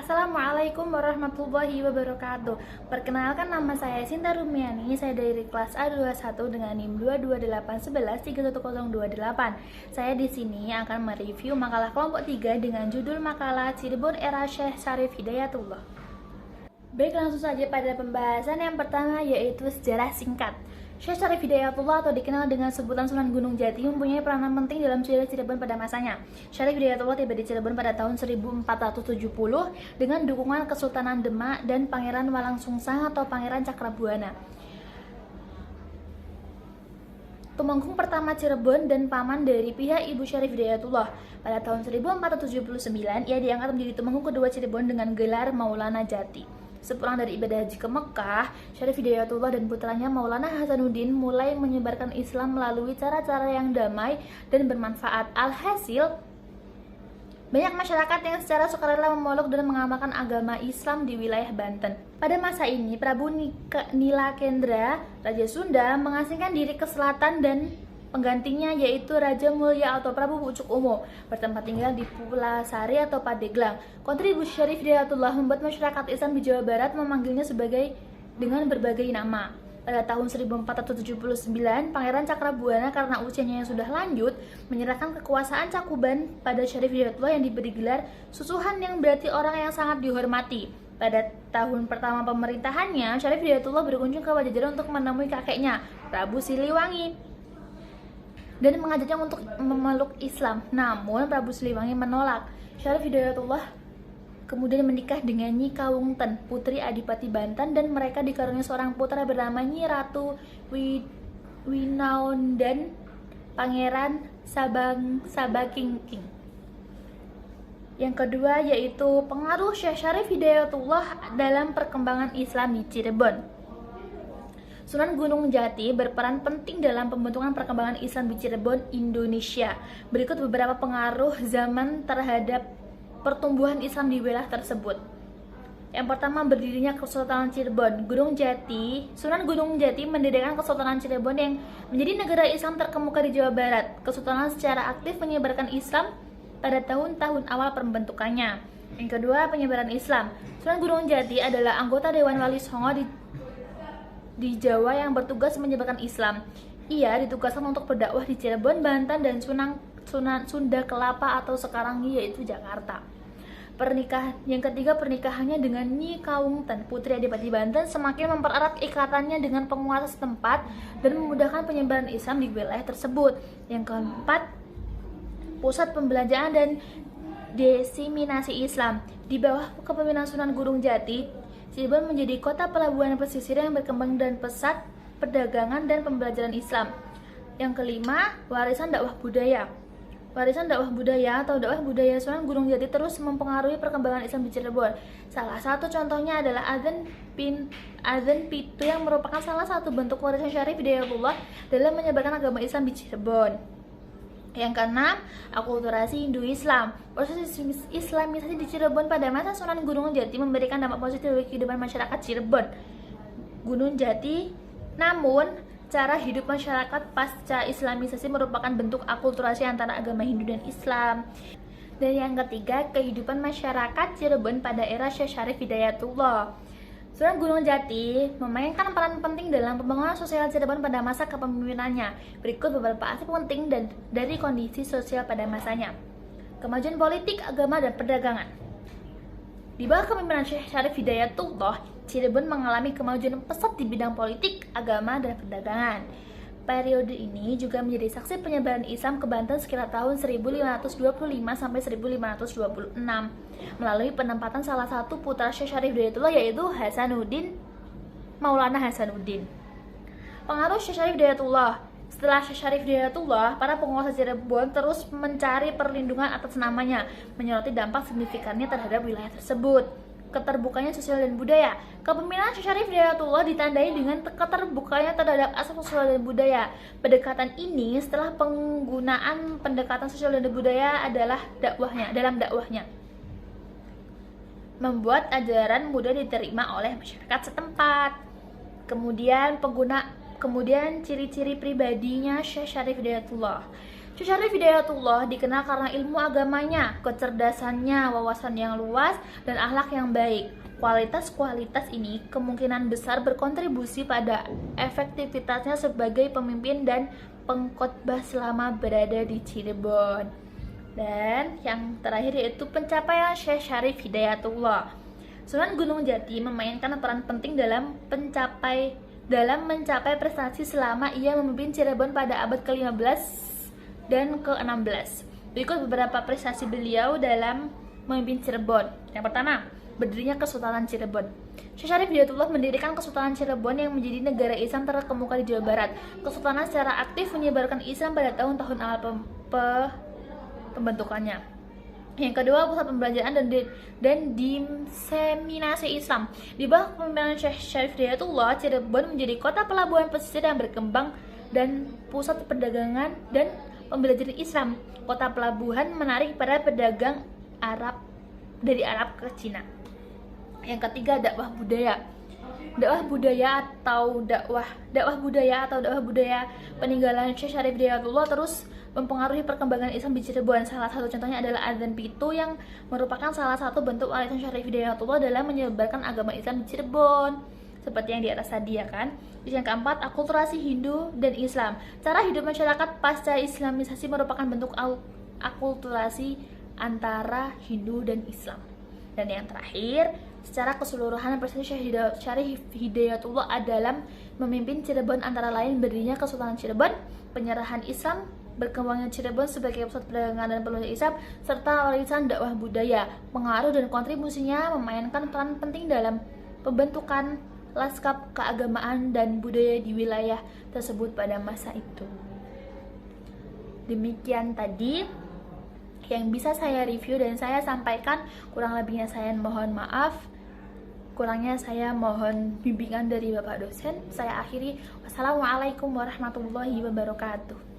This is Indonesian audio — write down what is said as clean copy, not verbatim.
Assalamualaikum warahmatullahi wabarakatuh. Perkenalkan, nama saya Sinta Rumiani. Saya dari kelas A21 dengan NIM 22811311028. Saya di sini akan mereview makalah kelompok 3 dengan judul makalah Cirebon Era Syekh Syarif Hidayatullah. Baik, langsung saja pada pembahasan yang pertama, yaitu sejarah singkat. Syekh Syarif Hidayatullah atau dikenal dengan sebutan Sunan Gunung Jati mempunyai peranan penting dalam sejarah Cirebon pada masanya. Syarif Hidayatullah tiba di Cirebon pada tahun 1470 dengan dukungan Kesultanan Demak dan Pangeran Walangsungsang atau Pangeran Cakrabuana. Tumenggung pertama Cirebon dan paman dari pihak ibu Syarif Hidayatullah. Pada tahun 1479, ia diangkat menjadi tumenggung kedua Cirebon dengan gelar Maulana Jati. Sepulang dari ibadah haji ke Mekah, Syarif Hidayatullah dan putranya Maulana Hasanuddin mulai menyebarkan Islam melalui cara-cara yang damai dan bermanfaat. Alhasil, banyak masyarakat yang secara sukarela memeluk dan mengamalkan agama Islam di wilayah Banten. Pada masa ini, Prabu Nilakendra, Raja Sunda, mengasingkan diri ke selatan dan penggantinya yaitu Raja Mulya atau Prabu Pucuk Umo bertempat tinggal di Pulasari atau Pandeglang. Kontribusi Syarif Hidayatullah membuat masyarakat Islam di Jawa Barat memanggilnya dengan berbagai nama. Pada tahun 1479, Pangeran Cakrabuana karena usianya yang sudah lanjut menyerahkan kekuasaan Cakuban pada Syarif Hidayatullah yang diberi gelar Susuhan, yang berarti orang yang sangat dihormati. Pada tahun pertama pemerintahannya, Syarif Hidayatullah berkunjung ke Pajajaran untuk menemui kakeknya, Prabu Siliwangi, dan mengajaknya untuk memeluk Islam. Namun Prabu Siliwangi menolak. Syarif Hidayatullah kemudian menikah dengan Nyi Kawungten, putri Adipati Banten, dan mereka dikaruniai seorang putra bernama Nyi Ratu Winaon dan Pangeran Sabakingking. Yang kedua yaitu pengaruh Syekh Syarif Hidayatullah dalam perkembangan Islam di Cirebon. Sunan Gunung Jati berperan penting dalam pembentukan perkembangan Islam di Cirebon, Indonesia. Berikut beberapa pengaruh zaman terhadap pertumbuhan Islam di wilayah tersebut. Yang pertama, berdirinya Kesultanan Cirebon. Sunan Gunung Jati mendirikan Kesultanan Cirebon yang menjadi negara Islam terkemuka di Jawa Barat. Kesultanan secara aktif menyebarkan Islam pada tahun-tahun awal pembentukannya. Yang kedua, penyebaran Islam. Sunan Gunung Jati adalah anggota Dewan Wali Songo di Jawa yang bertugas menyebarkan Islam. Ia ditugaskan untuk berdakwah di Cirebon, Banten, dan Sunda Kelapa atau sekarang yaitu Jakarta. Yang ketiga, pernikahannya dengan Nyi Kawungten, putri Adipati Banten, semakin mempererat ikatannya dengan penguasa setempat dan memudahkan penyebaran Islam di wilayah tersebut. Yang keempat, pusat pembelajaran dan diseminasi Islam. Di bawah kepemimpinan Sunan Gunung Jati, Cirebon menjadi kota pelabuhan pesisir yang berkembang dan pesat perdagangan dan pembelajaran Islam. Yang kelima, warisan dakwah budaya. Warisan dakwah budaya atau dakwah budaya Sunan Gunung Jati terus mempengaruhi perkembangan Islam di Cirebon. Salah satu contohnya adalah azan pitu yang merupakan salah satu bentuk warisan Syarif Hidayatullah dalam menyebarkan agama Islam di Cirebon. Yang keenam, akulturasi Hindu-Islam. Proses Islamisasi di Cirebon pada masa Sunan Gunung Jati memberikan dampak positif bagi kehidupan masyarakat Cirebon, Gunung Jati. Namun, cara hidup masyarakat pasca Islamisasi merupakan bentuk akulturasi antara agama Hindu dan Islam. Dan yang ketiga, kehidupan masyarakat Cirebon pada era Syekh Syarif Hidayatullah. Sunan Gunung Jati memainkan peran penting dalam pembangunan sosial Cirebon pada masa kepemimpinannya. Berikut beberapa aspek penting dari kondisi sosial pada masanya. Kemajuan politik, agama, dan perdagangan. Di bawah kepemimpinan Syekh Syarif Hidayatullah, Cirebon mengalami kemajuan pesat di bidang politik, agama, dan perdagangan. Periode ini juga menjadi saksi penyebaran Islam ke Banten sekitar tahun 1525 sampai 1526 melalui penempatan salah satu putra Syekh Syarif Hidayatullah yaitu Maulana Hasanuddin. Pengaruh Syekh Syarif Hidayatullah. Setelah Syekh Syarif Hidayatullah, para penguasa Cirebon terus mencari perlindungan atas namanya, menyoroti dampak signifikannya terhadap wilayah tersebut. Keterbukaannya sosial dan budaya. Kepemimpinan Syekh Syarif Hidayatullah ditandai dengan keterbukaannya terhadap aspek sosial dan budaya. Pendekatan ini setelah penggunaan pendekatan sosial dan budaya dalam dakwahnya membuat ajaran mudah diterima oleh masyarakat setempat. Kemudian ciri-ciri pribadinya Syekh Syarif Hidayatullah. Syekh Syarif Hidayatullah dikenal karena ilmu agamanya, kecerdasannya, wawasan yang luas, dan akhlak yang baik. Kualitas-kualitas ini kemungkinan besar berkontribusi pada efektivitasnya sebagai pemimpin dan pengkhotbah selama berada di Cirebon. Dan yang terakhir yaitu pencapaian Syekh Syarif Hidayatullah. Sunan Gunung Jati memainkan peran penting dalam mencapai prestasi selama ia memimpin Cirebon pada abad ke-15 dan ke-16. Berikut beberapa prestasi beliau dalam memimpin Cirebon. Yang pertama, berdirinya Kesultanan Cirebon. Syekh Syarif Hidayatullah mendirikan Kesultanan Cirebon yang menjadi negara Islam terkemuka di Jawa Barat. Kesultanan secara aktif menyebarkan Islam pada tahun-tahun awal pembentukannya. Yang kedua, pusat pembelajaran dan diseminasi Islam. Di bawah kepemimpinan Syekh Syarif Hidayatullah, Cirebon menjadi kota pelabuhan pesisir yang berkembang dan pusat perdagangan dan pembelajaran Islam. Kota pelabuhan menarik para pedagang dari Arab ke Cina. Yang ketiga, dakwah budaya. Dakwah budaya peninggalan Syekh Syarif Hidayatullah terus mempengaruhi perkembangan Islam di Cirebon. Salah satu contohnya adalah azan pitu yang merupakan salah satu bentuk warisan Syarif Hidayatullah dalam menyebarkan agama Islam di Cirebon. Seperti yang di atas tadi ya kan. Yang keempat, akulturasi Hindu dan Islam. Cara hidup masyarakat pasca Islamisasi merupakan bentuk akulturasi antara Hindu dan Islam. Dan yang terakhir, secara keseluruhan prestasi Syekh Syarif Hidayatullah dalam memimpin Cirebon antara lain berdirinya Kesultanan Cirebon, penyerahan Islam, berkembangnya Cirebon sebagai pusat perdagangan dan pelabuhan Islam, serta warisan dakwah budaya. Pengaruh dan kontribusinya memainkan peran penting dalam pembentukan lanskap keagamaan dan budaya di wilayah tersebut pada masa itu. Demikian tadi yang bisa saya review dan saya sampaikan. Kurang lebihnya saya mohon maaf. Kurangnya saya mohon bimbingan dari Bapak dosen. Saya akhiri. Wassalamualaikum warahmatullahi wabarakatuh.